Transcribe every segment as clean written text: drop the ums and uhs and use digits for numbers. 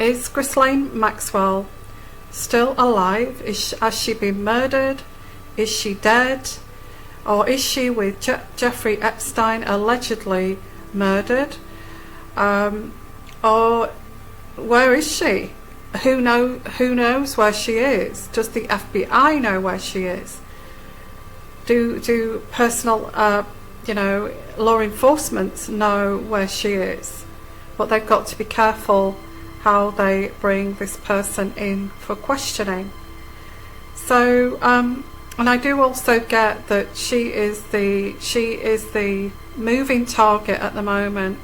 is Ghislaine Maxwell still alive? Has she been murdered? Is she dead? Or is she with Jeffrey Epstein, allegedly murdered? Or where is she? Who knows where she is? Does the FBI know where she is? Do personal law enforcement know where she is? But they've got to be careful how they bring this person in for questioning. So and I do also get that she is the moving target at the moment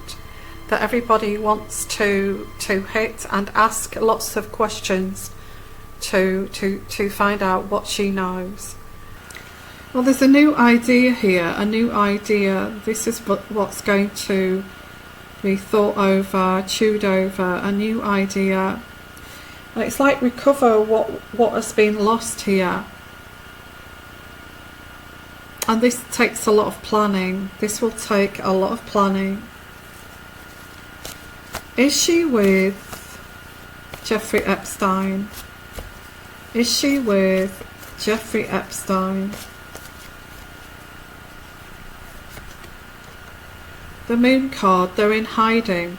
that everybody wants to hit and ask lots of questions to find out what she knows. Well, there's a new idea here, a new idea. This is what's going to be thought over, chewed over, a new idea. And it's like recover what has been lost here. And this takes a lot of planning. This will take a lot of planning. Is she with Jeffrey Epstein? Is she with Jeffrey Epstein? The Moon card, they're in hiding.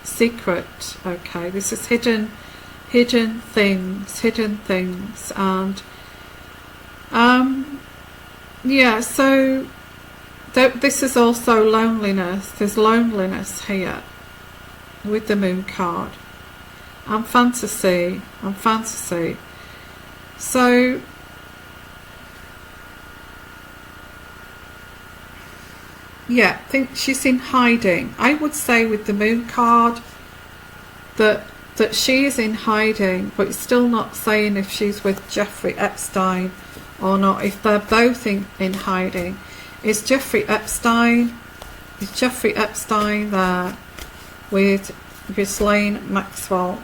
Secret. Okay, this is hidden things, and yeah, so this is also loneliness. There's loneliness here with the Moon card, and fantasy. So yeah, I think she's in hiding. I would say with the Moon card that she is in hiding, but it's still not saying if she's with Jeffrey Epstein or not, if they're both in hiding. Is Jeffrey Epstein there with Ghislaine Maxwell?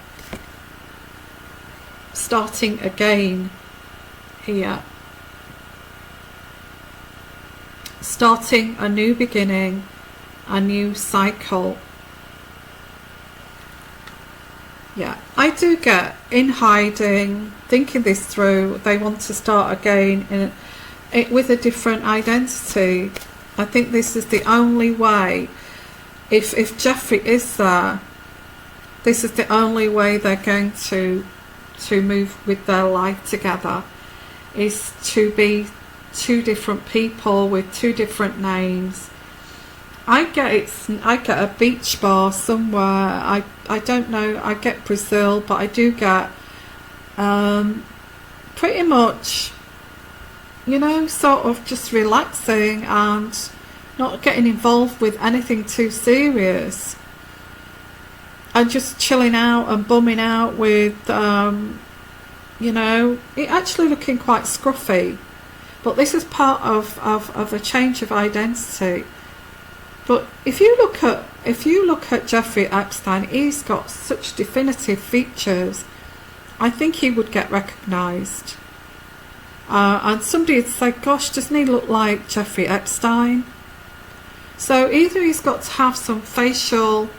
Starting again here. Starting a new beginning, a new cycle. Yeah, I do get in hiding, thinking this through. They want to start again with a different identity. I think this is the only way. If Jeffrey is there, this is the only way they're going to move with their life together, is to be two different people with two different names. I get a beach bar somewhere. I don't know. I get Brazil, but I do get pretty much, sort of just relaxing and not getting involved with anything too serious, and just chilling out and bumming out with it actually looking quite scruffy. But this is part of a change of identity. But if you look at Jeffrey Epstein, he's got such definitive features. I think he would get recognised. And somebody would say, gosh, doesn't he look like Jeffrey Epstein? So either he's got to have some facial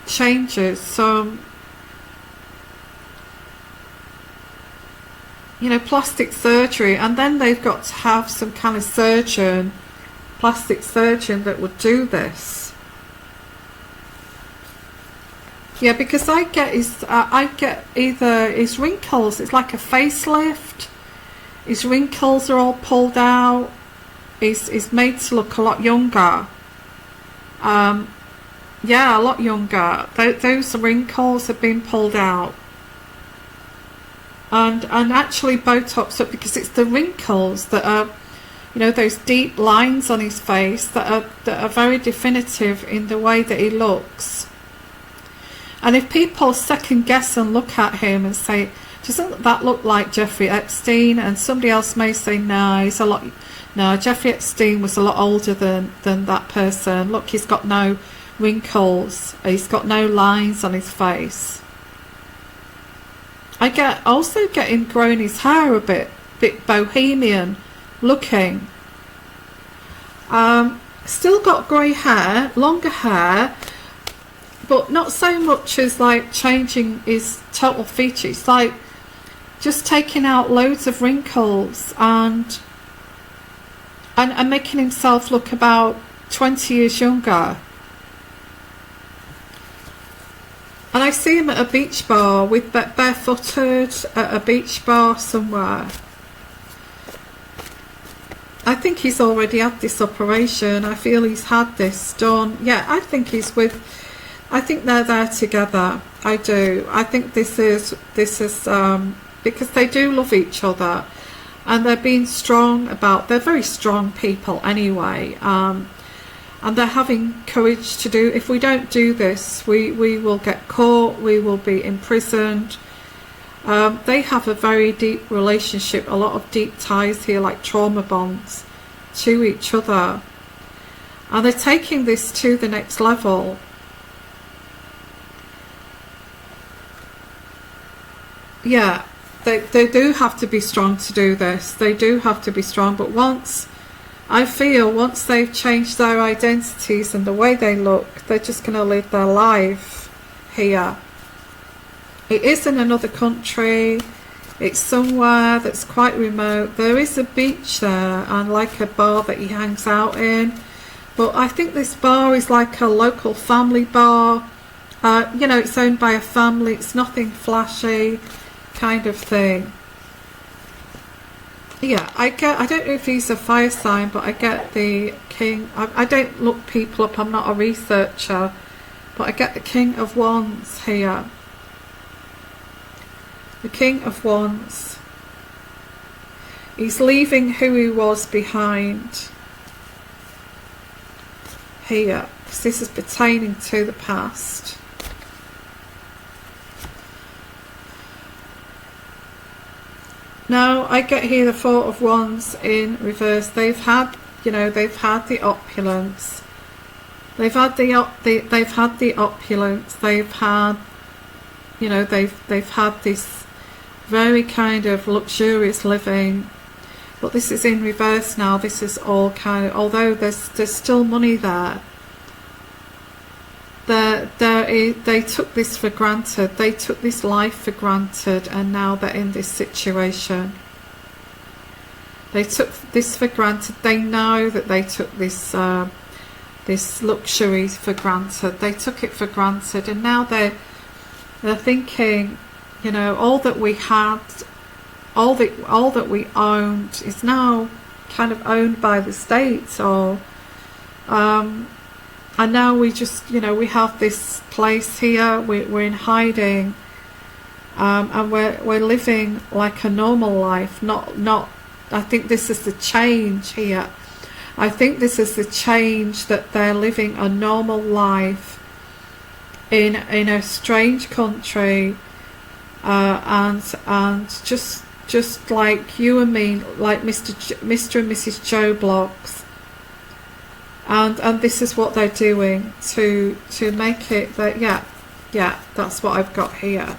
changes, some plastic surgery, and then they've got to have some kind of plastic surgeon that would do this. Yeah, because I get either his wrinkles, it's like a facelift, his wrinkles are all pulled out, he's made to look a lot younger. Yeah, a lot younger. Those wrinkles have been pulled out. And actually Botox up, because it's the wrinkles that are, those deep lines on his face that are very definitive in the way that he looks. And if people second guess and look at him and say, doesn't that look like Jeffrey Epstein? And somebody else may say, no, Jeffrey Epstein was a lot older than that person. Look, he's got no wrinkles, he's got no lines on his face. I also get him growing his hair a bit bohemian looking. Still got grey hair, longer hair, but not so much as like changing his total features. It's like just taking out loads of wrinkles and making himself look about 20 years younger. And I see him at a beach bar with barefooted at a beach bar somewhere. I think he's already had this operation. I feel he's had this done. Yeah, I think I think they're there together. I do. I think this is because they do love each other, and they're being strong about. They're very strong people anyway, and they're having courage to do. If we don't do this, we will get caught. We will be imprisoned. They have a very deep relationship, a lot of deep ties here, like trauma bonds to each other, and they're taking this to the next level. Yeah, they do have to be strong to do this. They do have to be strong, but once they've changed their identities and the way they look, they're just going to live their life here. It is in another country. It's somewhere that's quite remote. There is a beach there and like a bar that he hangs out in. But I think this bar is like a local family bar. You know, it's owned by a family. It's nothing flashy kind of thing. Yeah, I don't know if he's a fire sign, but I get the king. I don't look people up. I'm not a researcher. But I get the King of Wands here. The King of Wands. He's leaving who he was behind here, because this is pertaining to the past. Now I get here the Four of Wands in reverse. They've had, you know, they've had the opulence. They've had the opulence. They've had, you know, they've had this very kind of luxurious living. But this is in reverse now. This is all kind of, although there's still money there. They took this for granted. They took this life for granted, and now they're in this situation. They took this for granted. They know that they took this this luxury for granted. They took it for granted, and now they're thinking, you know, all that we had, all that we owned is now kind of owned by the state, or and now we just, you know, we have this place here. We're in hiding, and we're living like a normal life. Not. I think this is the change here. I think this is the change, that they're living a normal life in a strange country, and just like you and me, like Mr. and Mrs. Joe Bloggs, and this is what they're doing to make it that yeah, that's what I've got here.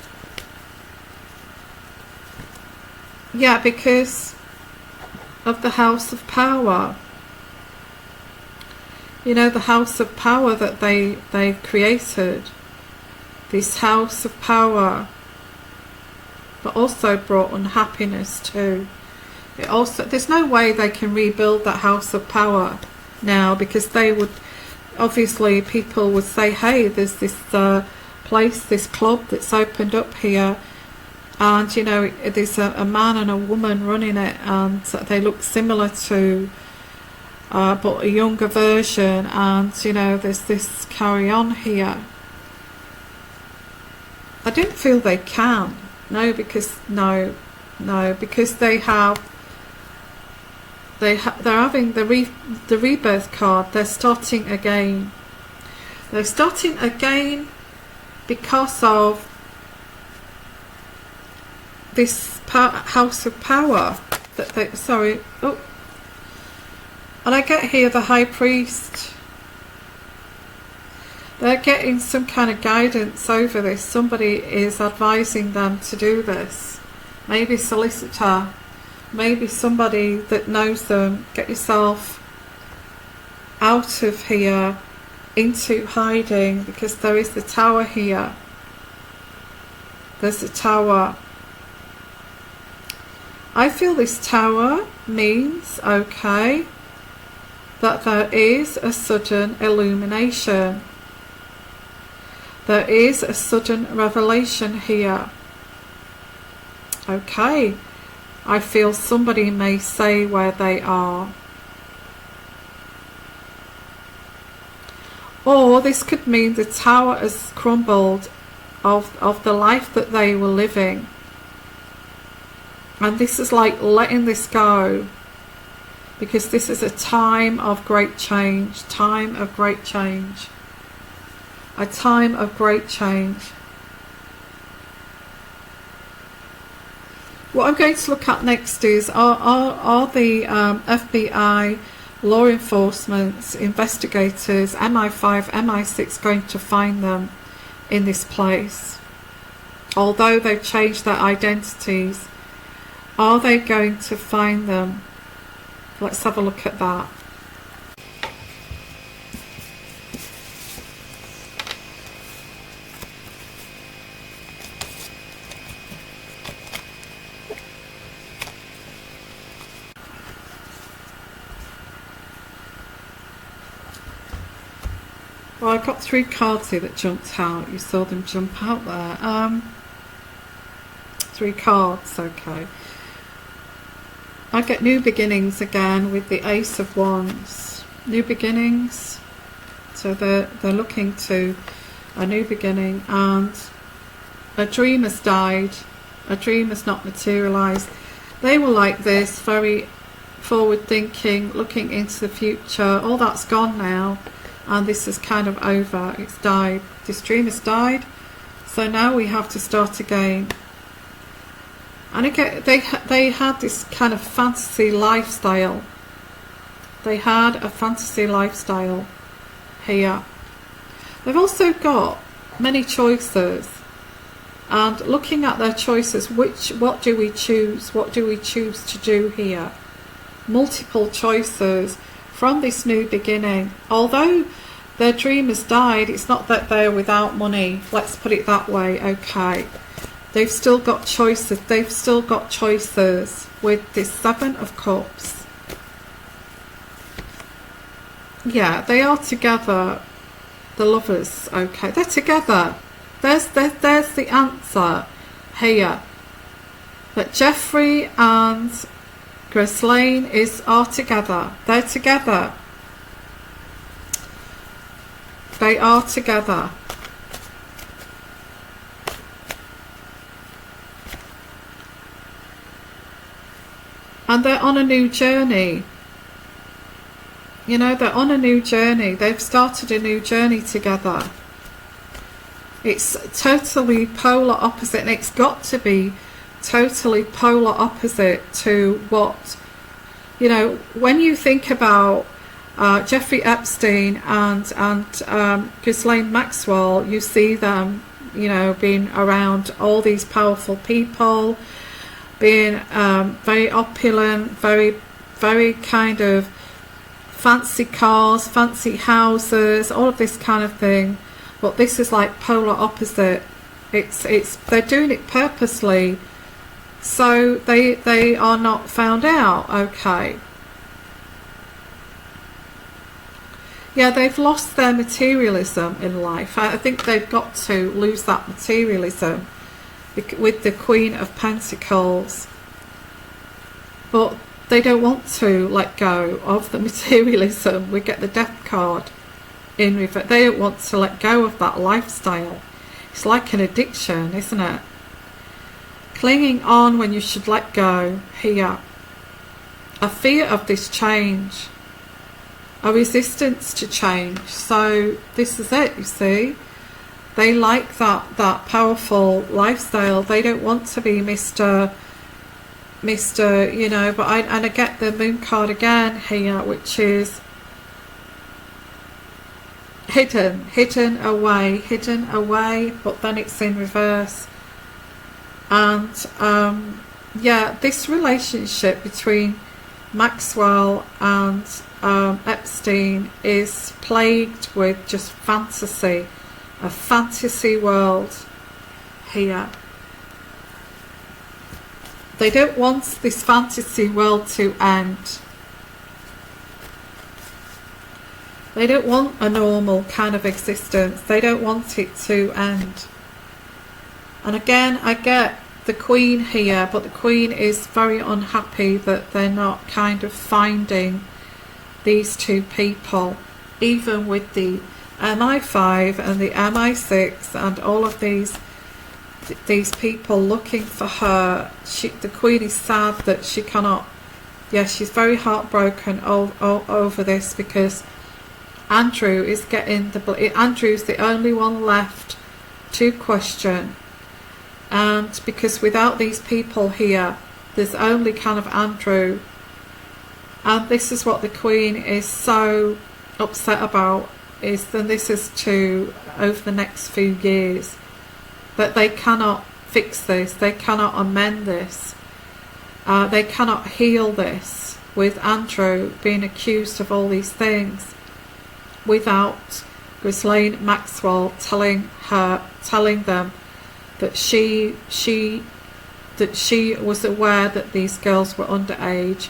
Yeah, because of the House of Power. You know, the House of Power that they created. This House of Power, but also brought unhappiness too. It also, there's no way they can rebuild that House of Power now, because they would, obviously people would say, hey, there's this place, this club that's opened up here, and you know, there's a man and a woman running it, and they look similar to but a younger version, and you know, there's this carry on here. I don't feel they can. No, because because they're having the rebirth card. They're starting again. They're starting again because of this House of Power. That they, sorry. Oh, and I get here the High Priest. They're getting some kind of guidance over this. Somebody is advising them to do this. Maybe a solicitor, maybe somebody that knows them. Get yourself out of here. into hiding, because there is the Tower here. There's the Tower. I feel this Tower means, okay, that there is a sudden illumination. There is a sudden revelation here. Okay, I feel somebody may say where they are. Or this could mean the Tower has crumbled of the life that they were living. And this is like letting this go, because this is a time of great change, time of great change, a time of great change. What I'm going to look at next is, are the FBI, law enforcement, investigators, MI5, MI6 going to find them in this place? Although they've changed their identities, are they going to find them? Let's have a look at that. Well, I got 3 cards here that jumped out. You saw them jump out there. 3 cards, okay. I get new beginnings again with the Ace of Wands. New beginnings. So they're looking to a new beginning, and a dream has died. A dream has not materialised. They were like this, very forward thinking, looking into the future. All that's gone now, and this is kind of over. It's died. This dream has died. So now we have to start again. And again, they had this kind of fantasy lifestyle. They had a fantasy lifestyle here. They've also got many choices. And looking at their choices, what do we choose? What do we choose to do here? Multiple choices from this new beginning. Although their dream has died, it's not that they're without money. Let's put it that way, okay. They've still got choices. They've still got choices with this 7 of Cups. Yeah, they are together. The lovers, okay. They're together. There's the answer here. That Jeffrey and Ghislaine are together. They're together. They are together. And they're on a new journey. You know, they're on a new journey. They've started a new journey together. It's totally polar opposite, and it's got to be totally polar opposite to what, you know, when you think about Jeffrey Epstein and Ghislaine Maxwell, you see them, you know, being around all these powerful people, being very opulent, very kind of fancy cars, fancy houses, all of this kind of thing. But this is like polar opposite. They're doing it purposely, so they are not found out. Okay. Yeah, they've lost their materialism in life. I think they've got to lose that materialism with the Queen of Pentacles, but they don't want to let go of the materialism. We get the Death card in reverse. They don't want to let go of that lifestyle. It's like an addiction, isn't it? Clinging on when you should let go here. A fear of this change, a resistance to change. So this is it, you see. They like that powerful lifestyle. They don't want to be Mr. You know, but I get the Moon card again here, which is hidden away, but then it's in reverse. And yeah, this relationship between Maxwell and Epstein is plagued with just fantasy, a fantasy world here. They don't want this fantasy world to end. They don't want a normal kind of existence. They don't want it to end. And again, I get the Queen here, but the Queen is very unhappy that they're not kind of finding these two people, even with the MI5 and the MI6 and all of these people looking for her. The Queen is sad that she cannot. She's very heartbroken over this, because Andrew is getting Andrew's the only one left to question, and because without these people here, there's only kind of Andrew, and this is what the Queen is so upset about, is then this is to over the next few years, that they cannot fix this, they cannot amend this, they cannot heal this with Andrew being accused of all these things, without Ghislaine Maxwell telling them that she was aware that these girls were underage,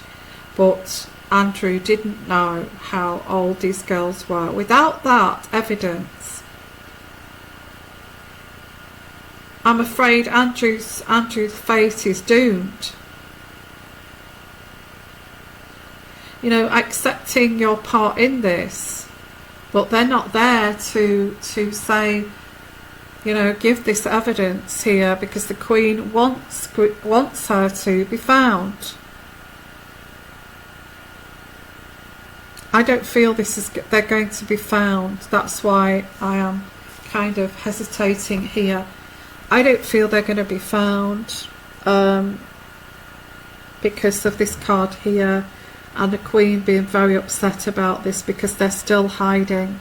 but Andrew didn't know how old these girls were. Without that evidence, I'm afraid Andrew's fate is doomed. You know, accepting your part in this, but they're not there to say, you know, give this evidence here, because the Queen wants her to be found. I don't feel they're going to be found. That's why I am kind of hesitating here. I don't feel they're going to be found because of this card here, and the Queen being very upset about this, because they're still hiding.